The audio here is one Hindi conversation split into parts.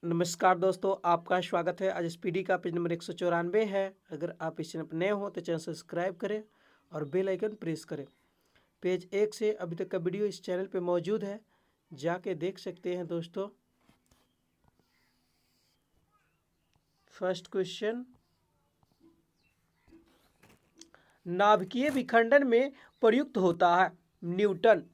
नमस्कार दोस्तों, आपका स्वागत है। आज एसपीडी का पेज नंबर 194 है। अगर आप इस चैनल पर नए हो तो चैनल सब्सक्राइब करें और बेल आइकन प्रेस करें। पेज 1 से अभी तक का वीडियो इस चैनल पे मौजूद है, जाके देख सकते हैं दोस्तों। फर्स्ट क्वेश्चन, नाभिकीय विखंडन में प्रयुक्त होता है न्यूट्रॉन।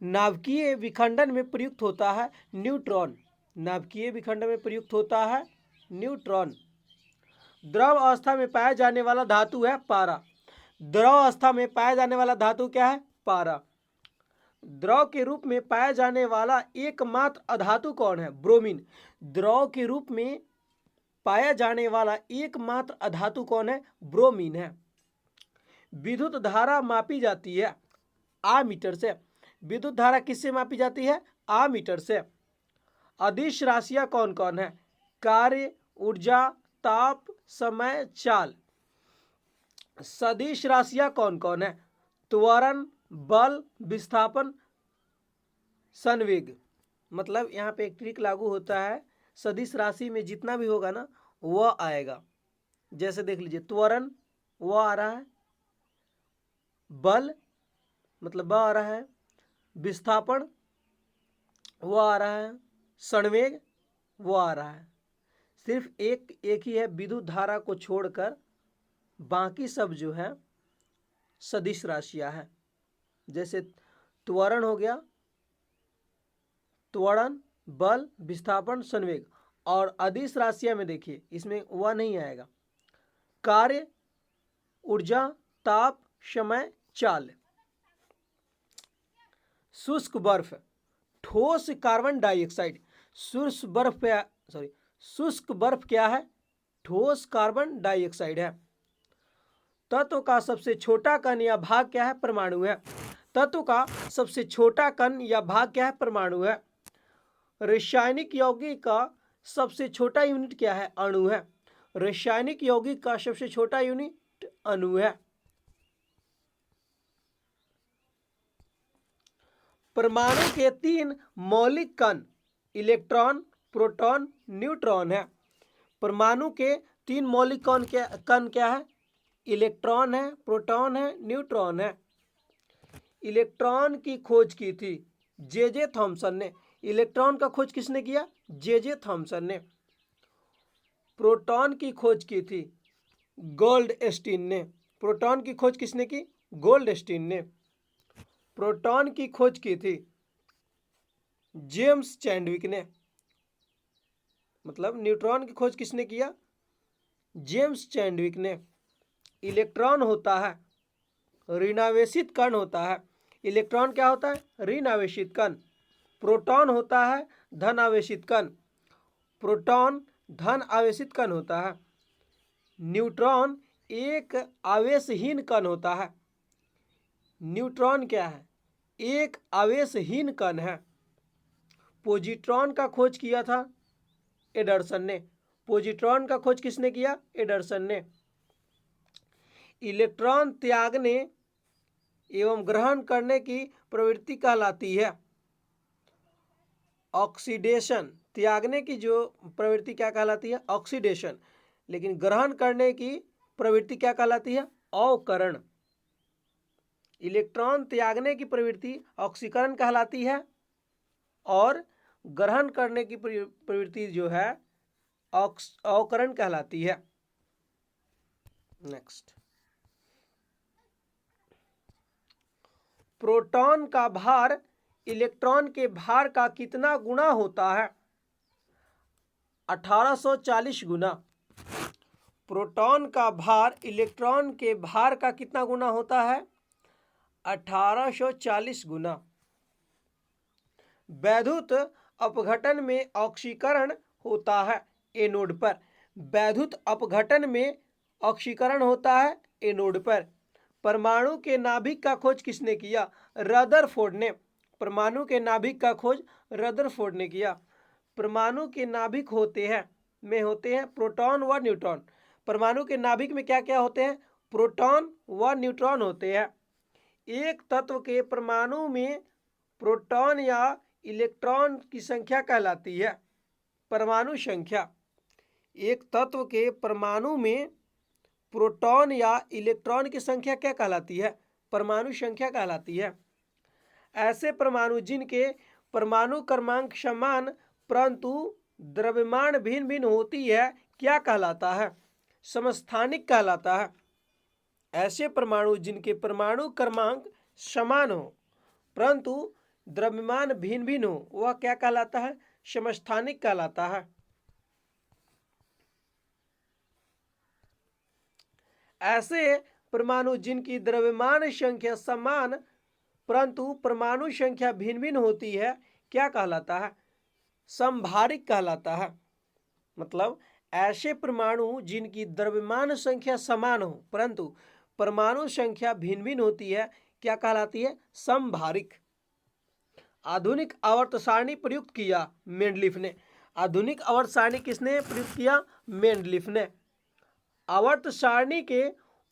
नाभिकीय विखंडन में प्रयुक्त होता है न्यूट्रॉन। नाभिकीय विखंडन में प्रयुक्त होता है न्यूट्रॉन। द्रव अवस्था में पाया जाने वाला धातु है पारा। द्रव अवस्था में पाया जाने वाला धातु क्या है? पारा। द्रव के रूप में पाया जाने वाला एकमात्र अधातु कौन है? ब्रोमीन। द्रव के रूप में पाया जाने वाला एकमात्र अधातु कौन है? ब्रोमीन है। विद्युत धारा मापी जाती है आमीटर से। विद्युत धारा किससे मापी जाती है? आमीटर से। अदिश राशियां कौन कौन है? कार्य, ऊर्जा, ताप, समय, चाल। सदिश राशियां कौन कौन है? त्वरण, बल, विस्थापन, संवेग। मतलब यहाँ पे एक ट्रिक लागू होता है, सदिश राशि में जितना भी होगा ना वह आएगा। जैसे देख लीजिए, त्वरण वह आ रहा है, बल मतलब वह आ रहा है, विस्थापन वह आ रहा है, संवेग वह आ रहा है। सिर्फ एक ही है, विद्युत धारा को छोड़कर बाकी सब जो है सदिश राशियां हैं। जैसे त्वरण हो गया, त्वरण, बल, विस्थापन, संवेग। और अदिश राशियां में देखिए इसमें वह नहीं आएगा। कार्य, ऊर्जा, ताप, समय, चाल। शुष्क बर्फ, ठोस कार्बन डाइऑक्साइड। शुष्क बर्फ क्या है? ठोस कार्बन डाइऑक्साइड है। तत्व का सबसे छोटा कण या भाग क्या है? परमाणु है। तत्व का सबसे छोटा कण या भाग क्या है? परमाणु है। रासायनिक यौगिक का सबसे छोटा यूनिट क्या है? अणु है। रासायनिक यौगिक का सबसे छोटा यूनिट अणु है। परमाणु के 3 मौलिक कण इलेक्ट्रॉन, प्रोटॉन, न्यूट्रॉन है। परमाणु के 3 मौलिक कण क्या है? इलेक्ट्रॉन है, प्रोटॉन है, न्यूट्रॉन है। इलेक्ट्रॉन की खोज की थी जे थॉमसन ने। इलेक्ट्रॉन का खोज किसने किया? जे थॉमसन ने। प्रोटॉन की खोज की थी गोल्डस्टीन ने। प्रोटॉन की खोज किसने की? गोल्डस्टीन ने। प्रोटॉन की खोज की थी जेम्स चैडविक ने। मतलब न्यूट्रॉन की खोज किसने किया? जेम्स चैडविक ने। इलेक्ट्रॉन होता है ऋणावेशित कण होता है। इलेक्ट्रॉन क्या होता है? ऋणावेशित कण। प्रोटॉन होता है धन आवेशित कण। प्रोटॉन धन आवेशित कण होता है। न्यूट्रॉन एक आवेशहीन कण होता है। न्यूट्रॉन क्या है? एक आवेशहीन कण है। पॉजिट्रॉन का खोज किया था एडरसन ने। पॉजिट्रॉन का खोज किसने किया? एडरसन ने। इलेक्ट्रॉन त्यागने एवं ग्रहण करने की प्रवृत्ति कहलाती है ऑक्सीडेशन। त्यागने की जो प्रवृत्ति क्या कहलाती है? ऑक्सीडेशन। लेकिन ग्रहण करने की प्रवृत्ति क्या कहलाती है? अवकरण। इलेक्ट्रॉन त्यागने की प्रवृत्ति ऑक्सीकरण कहलाती है और ग्रहण करने की प्रवृत्ति जो है अवकरण कहलाती है। नेक्स्ट, प्रोटॉन का भार इलेक्ट्रॉन के भार का कितना गुना होता है? 1840 गुना। प्रोटॉन का भार इलेक्ट्रॉन के भार का कितना गुना होता है? 1840 गुना। वैद्युत अपघटन में ऑक्सीकरण होता है एनोड पर। वैद्युत अपघटन में ऑक्सीकरण होता है एनोड पर। परमाणु के नाभिक का खोज किसने किया? रदरफोर्ड ने। परमाणु के नाभिक का खोज रदरफोर्ड ने किया। परमाणु के नाभिक होते हैं प्रोटॉन व न्यूट्रॉन। परमाणु के नाभिक में क्या क्या होते हैं? प्रोटॉन व न्यूट्रॉन होते हैं। एक तत्व के परमाणु में प्रोटॉन या इलेक्ट्रॉन की संख्या कहलाती है परमाणु संख्या। एक तत्व के परमाणु में प्रोटॉन या इलेक्ट्रॉन की संख्या क्या कहलाती है? परमाणु संख्या कहलाती है। ऐसे परमाणु जिनके परमाणु क्रमांक समान परंतु द्रव्यमान भिन्न भिन्न होती है क्या कहलाता है? समस्थानिक कहलाता है। ऐसे परमाणु जिनके परमाणु क्रमांक समान हो परंतु द्रव्यमान भिन्न भिन्न हो वह क्या कहलाता है? समस्थानिक कहलाता है। ऐसे परमाणु जिनकी द्रव्यमान संख्या समान परंतु परमाणु संख्या भिन्न भिन्न होती है क्या कहलाता है? समभारिक कहलाता है। मतलब ऐसे परमाणु जिनकी द्रव्यमान संख्या समान हो परंतु परमाणु संख्या भिन्न भिन्न होती है क्या कहलाती है? समभारिक। आधुनिक आवर्त सारणी प्रयुक्त किया मेंडलीफ ने। आधुनिक आवर्त सारणी किसने प्रयुक्त किया? मेंडलीफ ने। आवर्त सारणी के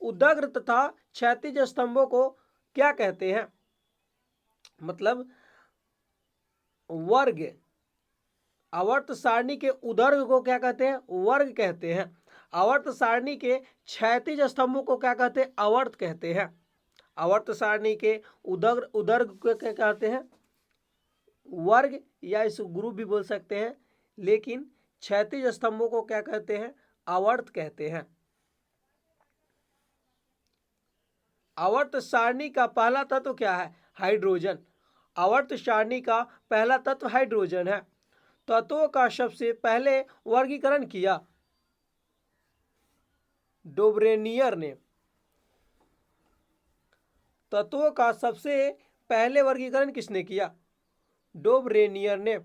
उदग्र तथा क्षैतिज स्तंभों को क्या कहते हैं? मतलब वर्ग। आवर्त सारणी के उदर्ग को क्या कहते हैं? वर्ग कहते हैं। आवर्त सारणी के क्षैतिज स्तंभों को क्या कहते हैं? आवर्त कहते हैं। आवर्त सारणी के उदर्ग को क्या कहते हैं? वर्ग, या इस ग्रुप भी बोल सकते हैं, लेकिन क्षैतिज स्तंभों को क्या कहते हैं? आवर्त कहते हैं। आवर्त सारणी का पहला तत्व क्या है? हाइड्रोजन। आवर्त सारणी का पहला तत्व हाइड्रोजन है। तत्वों का सबसे पहले वर्गीकरण किया डोब्रेनियर ने। तत्वों का सबसे पहले वर्गीकरण किसने किया? डोब्रेनियर ने।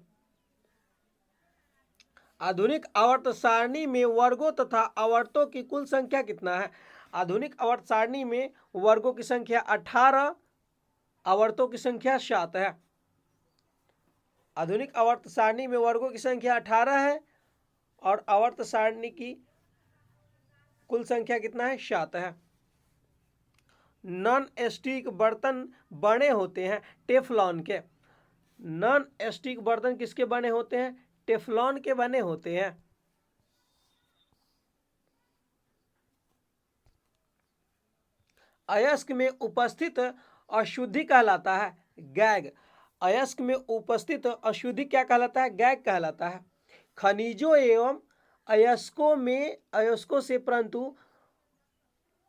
आधुनिक आवर्त सारणी में वर्गों तथा आवर्तों की कुल संख्या कितना है? आधुनिक आवर्त सारणी में वर्गों की संख्या 18, आवर्तों की संख्या 7 है। आधुनिक आवर्त सारणी में वर्गों की संख्या 18 है और आवर्त सारणी की कुल संख्या कितना है? 7 है। नॉन स्टिक बर्तन बने होते हैं टेफलॉन के। नॉन स्टिक बर्तन किसके बने होते हैं? टेफलॉन के बने होते हैं। अयस्क में उपस्थित अशुद्धि कहलाता है गैग। अयस्क में उपस्थित अशुद्धि क्या कहलाता है? गैग कहलाता है। खनिजों एवं अयस्कों से परंतु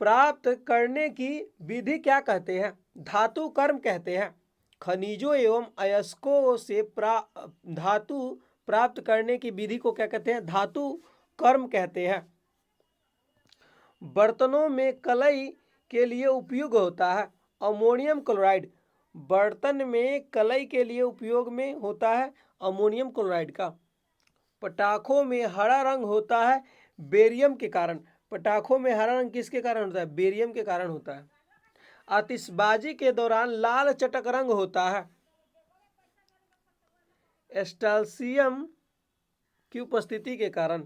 प्राप्त करने की विधि क्या कहते हैं? धातु कर्म कहते हैं। खनिजों एवं अयस्कों से धातु प्राप्त करने की विधि को क्या कहते हैं? धातु कर्म कहते हैं। बर्तनों में कलई के लिए उपयोग होता है अमोनियम क्लोराइड। बर्तन में कलई के लिए उपयोग में होता है अमोनियम क्लोराइड का। पटाखों में हरा रंग होता है बेरियम के कारण। पटाखों में हरा रंग किसके कारण होता है? बेरियम के कारण होता है। आतिशबाजी के दौरान लाल चटक रंग होता है एस्टाल्सियम की उपस्थिति के कारण।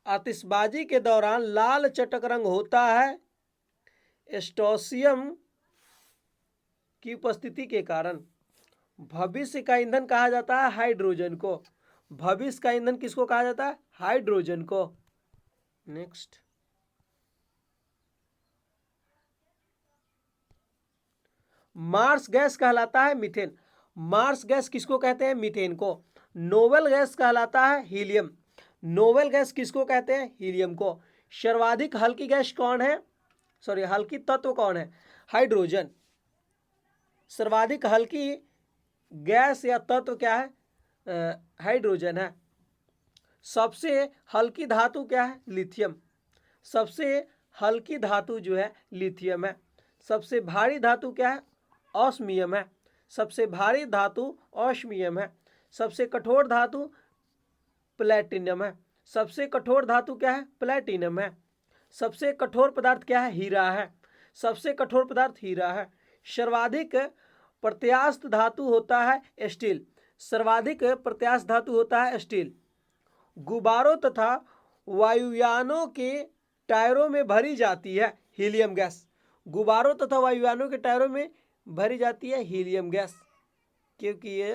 आतिशबाजी के दौरान लाल चटक रंग होता है एस्टोसियम की उपस्थिति के कारण। भविष्य का ईंधन कहा जाता है हाइड्रोजन को। भविष्य का ईंधन किसको कहा जाता है? हाइड्रोजन को। नेक्स्ट, मार्स गैस कहलाता है मीथेन। मार्स गैस किसको कहते हैं? मीथेन को। नोबेल गैस कहलाता है हीलियम। नोबेल गैस किसको कहते हैं? हीलियम को। सर्वाधिक हल्की गैस कौन है? हल्की तत्व कौन है? हाइड्रोजन। सर्वाधिक हल्की गैस या तत्व क्या है? हाइड्रोजन है। सबसे हल्की धातु क्या है? लिथियम। सबसे हल्की धातु जो है लिथियम है। सबसे भारी धातु क्या है? ऑस्मियम है। सबसे भारी धातु ऑस्मियम है। सबसे कठोर धातु प्लैटिनम है। सबसे कठोर धातु क्या है? प्लैटिनम है। सबसे कठोर पदार्थ क्या है? हीरा है। सबसे कठोर पदार्थ हीरा है। सर्वाधिक प्रत्यास्थ धातु होता है स्टील। सर्वाधिक प्रत्यास्थ धातु होता है स्टील। गुब्बारों तथा वायुयानों के टायरों में भरी जाती है हीलियम गैस। गुब्बारों तथा वायुयानों के टायरों में भरी जाती है हीलियम गैस। क्योंकि ये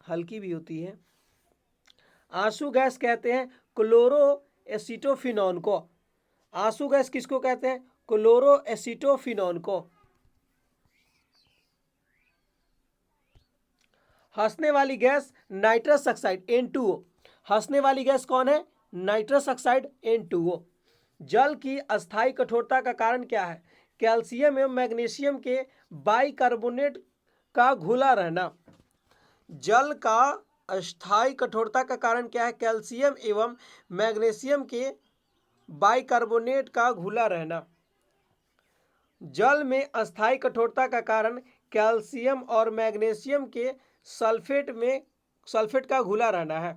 हल्की भी होती है। आंसू गैस कहते हैं क्लोरो एसिटोफिनॉन को। आंसू गैस किसको कहते हैं? क्लोरो एसिटोफिनॉन को। हंसने वाली गैस नाइट्रस ऑक्साइड N2O। हंसने वाली गैस कौन है? Nitrous oxide N2O। जल की अस्थायी कठोरता का कारण क्या है? कैल्शियम एवं मैग्नीशियम के बाइकार्बोनेट का घुला रहना। जल का अस्थायी कठोरता का कारण क्या है? कैल्शियम एवं मैग्नीशियम के बाइकार्बोनेट का घुला रहना। जल में अस्थायी कठोरता का कारण कैल्शियम और मैग्नीशियम के सल्फेट का घुला रहना है।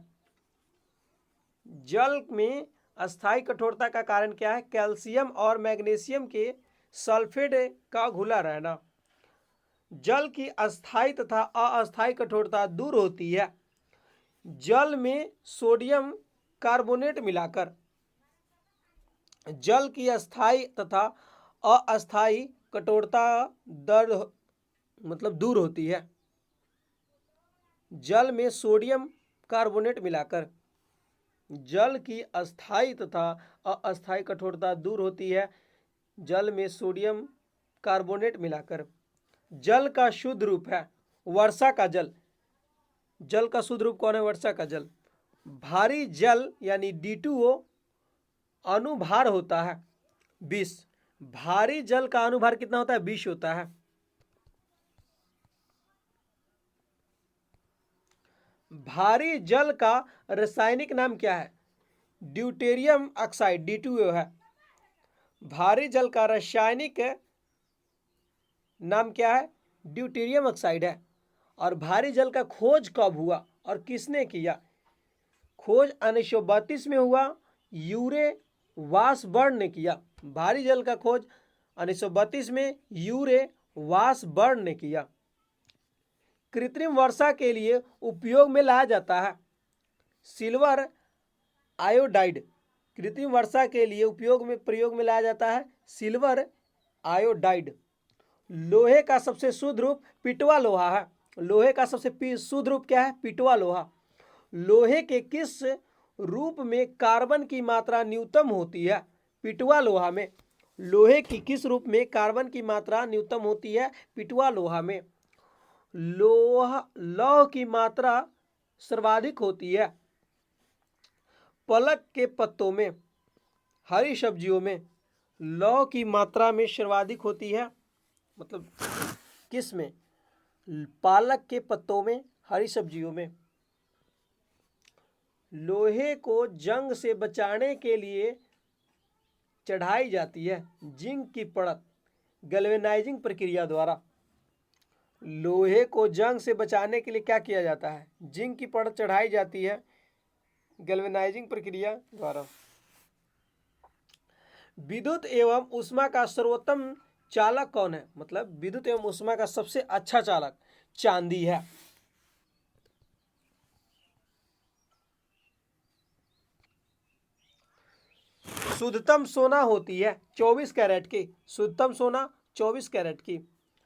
जल में अस्थायी कठोरता का कारण क्या है? कैल्शियम और मैग्नीशियम के सल्फेट का घुला रहना। जल की अस्थायी तथा अस्थायी कठोरता दूर होती है जल में सोडियम कार्बोनेट मिलाकर। जल की अस्थायी तथा अस्थायी कठोरता दूर होती है जल में सोडियम कार्बोनेट मिलाकर। जल की अस्थायी तथा अस्थायी कठोरता दूर होती है जल में सोडियम कार्बोनेट मिलाकर। जल का शुद्ध रूप है वर्षा का जल। जल का शुद्ध रूप कौन है? वर्षा का जल। भारी जल यानी D2O अनुभार होता है 20। भारी जल का अनुभार कितना होता है? 20 होता है। भारी जल का रासायनिक नाम क्या है? ड्यूटेरियम ऑक्साइड D2O है। भारी जल का रासायनिक नाम क्या है? ड्यूटेरियम ऑक्साइड है। और भारी जल का खोज कब हुआ और किसने किया? खोज 1932 में हुआ, यूरे वासबर्न ने किया। भारी जल का खोज 1932 में यूरे वासबर्न ने किया। कृत्रिम वर्षा के लिए उपयोग में लाया जाता है सिल्वर आयोडाइड। कृत्रिम वर्षा के लिए प्रयोग में लाया जाता है सिल्वर आयोडाइड। लोहे का सबसे शुद्ध रूप पिटवा लोहा है। लोहे का सबसे शुद्ध रूप क्या है? पिटवा लोहा। लोहे के किस रूप में कार्बन की मात्रा न्यूनतम होती है? पिटवा लोहा में। लोहे की किस रूप में कार्बन की मात्रा न्यूनतम होती है? पिटवा लोहा में। लौह की मात्रा सर्वाधिक होती है पालक के पत्तों में। हरी सब्जियों में लौह की मात्रा में सर्वाधिक होती है किस में? पालक के पत्तों में, हरी सब्जियों में। लोहे को जंग से बचाने के लिए चढ़ाई जाती है जिंक की परत गैल्वेनाइजिंग प्रक्रिया द्वारा। लोहे को जंग से बचाने के लिए क्या किया जाता है? जिंक की परत चढ़ाई जाती है गैल्वेनाइजिंग प्रक्रिया द्वारा। विद्युत एवं ऊष्मा का सर्वोत्तम चालक कौन है? विद्युत एवं ऊष्मा का सबसे अच्छा चालक चांदी है। शुद्धतम सोना होती है 24 कैरेट की। शुद्धतम सोना 24 कैरेट की।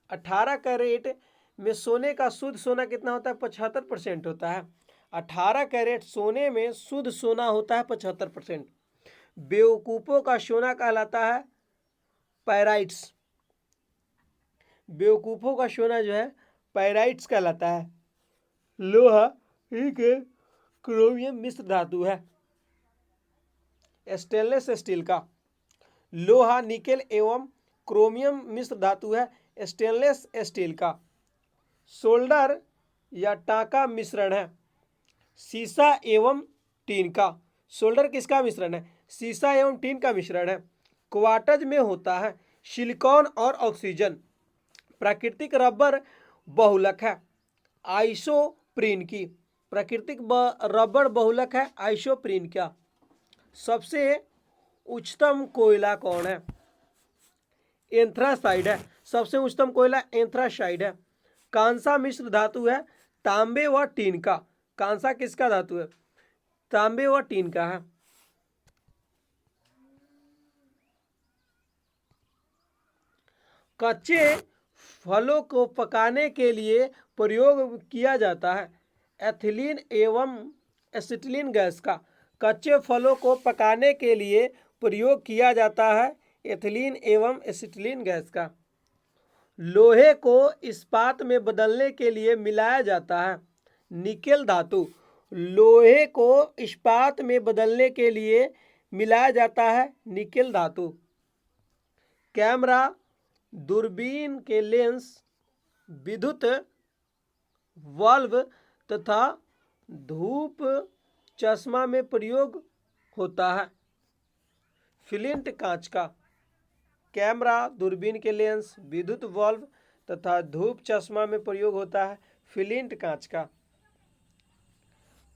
18 कैरेट में सोने का शुद्ध सोना कितना होता है? 75% होता है। 18 कैरेट सोने में शुद्ध सोना होता है 75%। बेवकूफों का सोना कहलाता है पैराइट्स। बेवकूफों का सोना जो है पैराइट्स कहलाता है। लोहा एक क्रोमियम मिश्र धातु है। स्टेनलेस स्टील का लोहा निकेल एवं क्रोमियम मिश्र धातु है स्टेनलेस स्टील का। सोल्डर या टाका मिश्रण है सीसा एवं टीन का। सोल्डर किसका मिश्रण है? सीसा एवं टीन का मिश्रण है। क्वार्टज में होता है सिलिकॉन और ऑक्सीजन। प्राकृतिक रबर बहुलक है आइसोप्रीन की। प्राकृतिक रबर बहुलक है आइसोप्रीन का। सबसे उच्चतम कोयला कौन है? एंथ्रासाइड है। सबसे उच्चतम कोयला एंथ्रासाइड है। कांसा मिश्र धातु है तांबे व टीन का। कांसा किसका धातु है? तांबे व टीन का है। कच्चे फलों को पकाने के लिए प्रयोग किया जाता है? एथिलीन एवं एसिटिलीन गैस का। कच्चे फलों को पकाने के लिए प्रयोग किया जाता है एथिलीन एवं एसिटिलीन गैस का। लोहे को इस्पात में बदलने के लिए मिलाया जाता है निकेल धातु। लोहे को इस्पात में बदलने के लिए मिलाया जाता है निकेल धातु। कैमरा, दूरबीन के लेंस, विद्युत वाल्व तथा धूप चश्मा में प्रयोग होता है फ्लिंट कांच का। कैमरा, दूरबीन के लेंस, विद्युत वाल्व तथा धूप चश्मा में प्रयोग होता है फ्लिंट कांच का।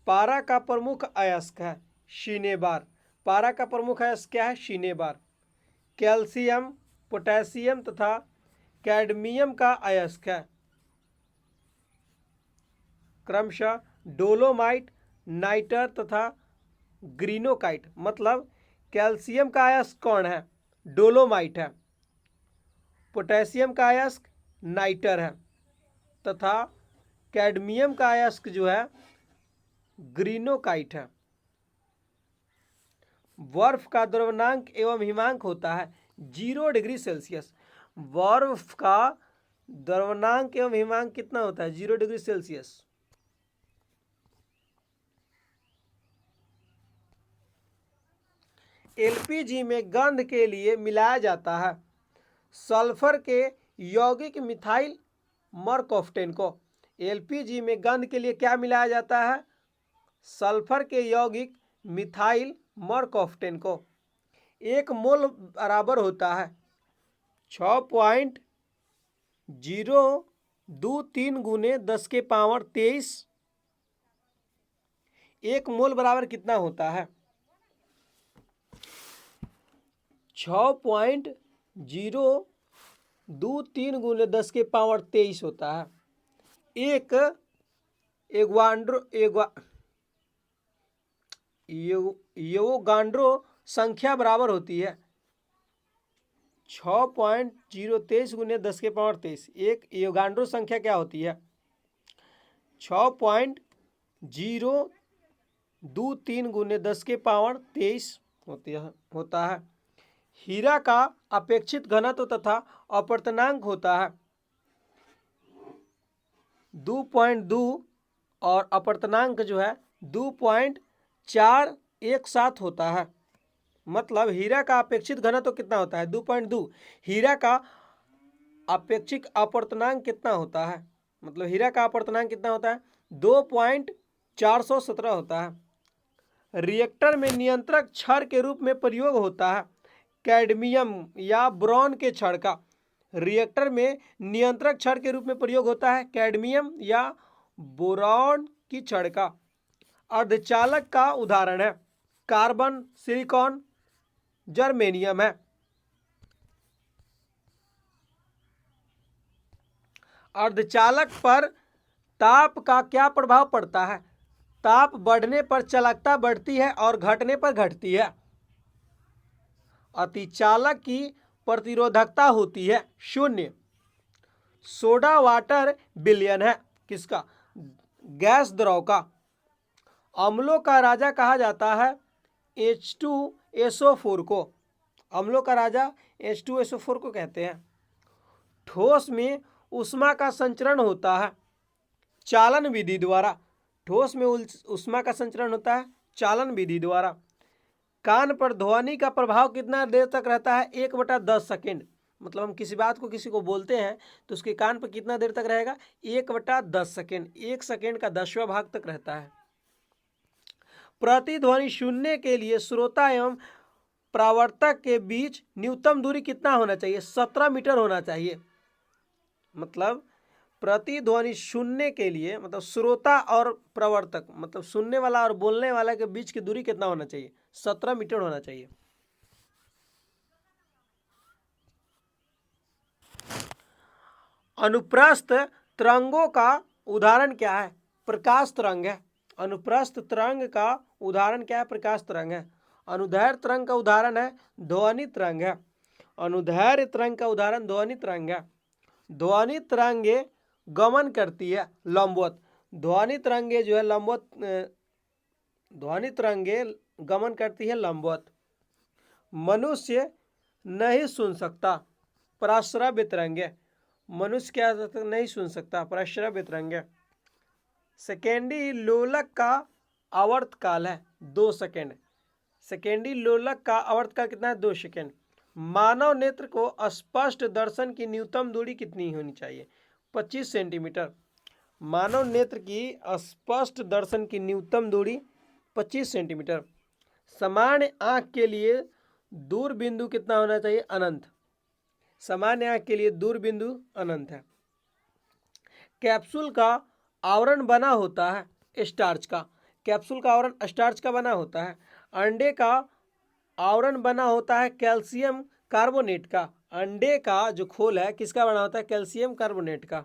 पारा का प्रमुख अयस्क है शिनेबार। पारा का प्रमुख अयस्क क्या है? शिनेबार। कैल्शियम, पोटेशियम तथा कैडमियम का अयस्क है क्रमशः डोलोमाइट, नाइटर तथा ग्रीनोकाइट। मतलब कैल्शियम का अयस्क कौन है? डोलोमाइट है। पोटेशियम का अयस्क नाइटर है तथा कैडमियम का अयस्क जो है ग्रीनोकाइट है। बर्फ का द्रवनांक एवं हिमांक होता है 0 डिग्री सेल्सियस। बर्फ का द्रवनांक एवं हिमांक कितना होता है? 0 डिग्री सेल्सियस। एलपीजी में गंध के लिए मिलाया जाता है सल्फर के यौगिक मिथाइल मरकॉफ्टेन को। एलपीजी में गंध के लिए क्या मिलाया जाता है? सल्फर के यौगिक मिथाइल मरकॉफ्टेन को। 1 मोल बराबर होता है 6.023 गुने 10 के पावर 23। 1 मोल बराबर कितना होता है? 6.023 गुने 10 के पावर 23 होता है। एक एवोगाड्रो संख्या बराबर होती है 6.023 गुने 10 के पावर 23। एक एवोगाड्रो संख्या क्या होती है? 6.023 गुने 10 के पावर 23 होता है। हीरा का अपेक्षित घनत्व तथा अपवर्तनांक होता है 2.2 और अपवर्तनांक जो है 2.417 होता है। मतलब हीरा का अपेक्षित घनत्व कितना होता है? 2.2। हीरा का अपेक्षित अपवर्तनांक कितना होता है? मतलब हीरा का अपवर्तनांक कितना होता है? 2.417 होता है। रिएक्टर में नियंत्रक छड़ के रूप में प्रयोग होता है कैडमियम या बोरॉन के छड़ का। रिएक्टर में नियंत्रक छड़ के रूप में प्रयोग होता है कैडमियम या बोरॉन की छड़ का। अर्धचालक का उदाहरण है कार्बन, सिलिकॉन, जर्मेनियम है। अर्धचालक पर ताप का क्या प्रभाव पड़ता है? ताप बढ़ने पर चालकता बढ़ती है और घटने पर घटती है। अतिचालक की प्रतिरोधकता होती है 0। सोडा वाटर विलयन है किसका? गैस द्रव का। अम्लों का राजा कहा जाता है H2SO4 को। अम्लों का राजा H2SO4 को कहते हैं। ठोस में ऊष्मा का संचरण होता है चालन विधि द्वारा। ठोस में ऊष्मा का संचरण होता है चालन विधि द्वारा। कान पर ध्वनि का प्रभाव कितना देर तक रहता है? 1/10 सेकेंड। मतलब हम किसी बात को किसी को बोलते हैं तो उसके कान पर कितना देर तक रहेगा? 1/10 सेकेंड। 1 सेकेंड का 10वां भाग तक रहता है। प्रतिध्वनि सुनने के लिए श्रोता एवं परावर्तक के बीच न्यूनतम दूरी कितना होना चाहिए? 17 मीटर होना चाहिए। मतलब प्रतिध्वनि सुनने के लिए मतलब श्रोता और प्रवर्तक मतलब सुनने वाला और बोलने वाला के बीच की दूरी कितना होना चाहिए? 17 मीटर होना चाहिए। अनुप्रस्थ तरंगों का उदाहरण क्या है? प्रकाश तरंग है। अनुप्रस्थ तरंग का उदाहरण क्या है? प्रकाश तरंग है। अनुदैर्घ्य तरंग का उदाहरण है ध्वनि तरंग है। अनुदैर्घ्य तरंग का उदाहरण ध्वनि तरंग है। ध्वनि तरंगे गमन करती है लंबवत। ध्वनि तरंगे जो है लंबवत, ध्वनि तरंगे गमन करती है लंबवत। मनुष्य नहीं सुन सकता प्रश्रव्य तरंगे। मनुष्य क्या नहीं सुन सकता प्रश्रव्य तरंगे। सेकेंडी लोलक का आवर्तकाल है 2 सेकेंड। सेकेंडी लोलक का आवर्तकाल कितना है? 2 सेकेंड। मानव नेत्र को स्पष्ट दर्शन की न्यूनतम दूरी कितनी होनी चाहिए? 25 सेंटीमीटर। मानव नेत्र की स्पष्ट दर्शन की न्यूनतम दूरी 25 सेंटीमीटर। सामान्य आंख के लिए दूर बिंदु कितना होना चाहिए? अनंत। सामान्य आंख के लिए दूर बिंदु अनंत है। कैप्सूल का आवरण बना होता है स्टार्च का। कैप्सूल का आवरण स्टार्च का बना होता है। अंडे का आवरण बना होता है कैल्शियम कार्बोनेट का। अंडे का जो खोल है किसका बना होता है? कैल्शियम कार्बोनेट का।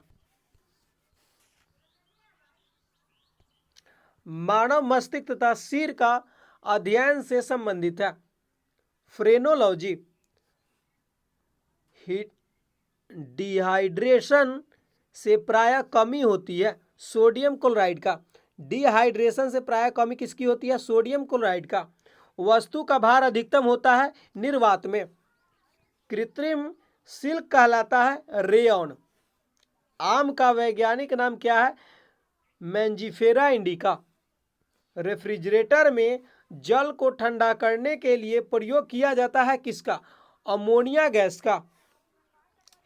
मानव मस्तिष्क तथा सिर का अध्ययन से संबंधित है फ्रेनोलॉजी। डिहाइड्रेशन से प्रायः कमी होती है सोडियम क्लोराइड का। डिहाइड्रेशन से प्रायः कमी किसकी होती है? सोडियम क्लोराइड का। वस्तु का भार अधिकतम होता है निर्वात में। कृत्रिम सिल्क कहलाता है रेयॉन। आम का वैज्ञानिक नाम क्या है? Mangifera indica. रेफ्रिजरेटर में जल को ठंडा करने के लिए प्रयोग किया जाता है किसका? अमोनिया गैस का।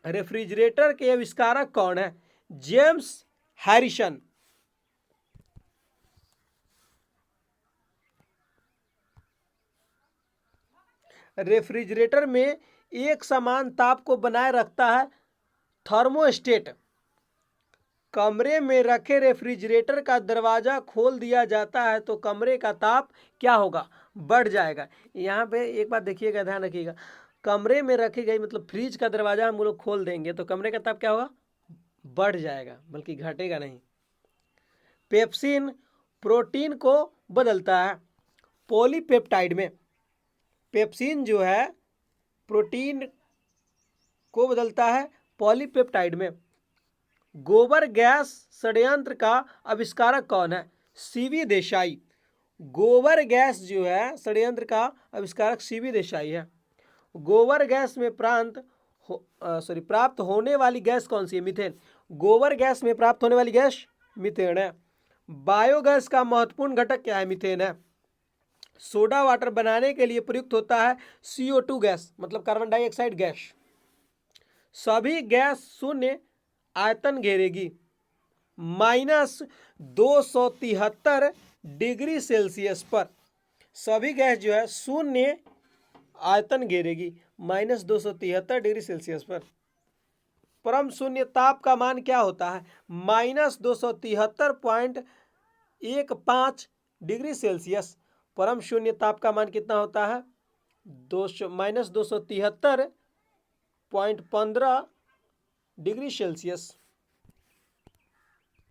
रेफ्रिजरेटर के आविष्कारक कौन है? James Harrison. रेफ्रिजरेटर में एक समान ताप को बनाए रखता है थर्मोस्टेट। कमरे में रखे रेफ्रिजरेटर का दरवाजा खोल दिया जाता है तो कमरे का ताप क्या होगा? बढ़ जाएगा। यहाँ पे एक बात देखिएगा, ध्यान रखिएगा। कमरे में रखी गई मतलब फ्रिज का दरवाजा हम लोग खोल देंगे तो कमरे का ताप क्या होगा? बढ़ जाएगा, बल्कि घटेगा नहीं। पेप्सिन प्रोटीन को बदलता है पॉलीपेप्टाइड में। पेप्सिन जो है प्रोटीन को बदलता है पॉलीपेप्टाइड में। गोबर गैस षड्यंत्र का आविष्कारक कौन है? सीवी देसाई। गोबर गैस जो है षड्यंत्र का आविष्कारक सीवी देसाई है। गोबर गैस में प्राप्त होने वाली गैस कौन सी है? मीथेन। गोबर गैस में प्राप्त होने वाली गैस मीथेन है। बायोगैस का महत्वपूर्ण घटक क्या है? मीथेन है। सोडा वाटर बनाने के लिए प्रयुक्त होता है CO2 गैस मतलब कार्बन डाइऑक्साइड गैस। सभी गैस शून्य आयतन घेरेगी -273 डिग्री सेल्सियस पर। सभी गैस जो है शून्य आयतन घेरेगी -273 डिग्री सेल्सियस पर। परम शून्य ताप का मान क्या होता है? -273.15 डिग्री सेल्सियस। परम शून्य ताप का मान कितना होता है? -273.15 डिग्री सेल्सियस।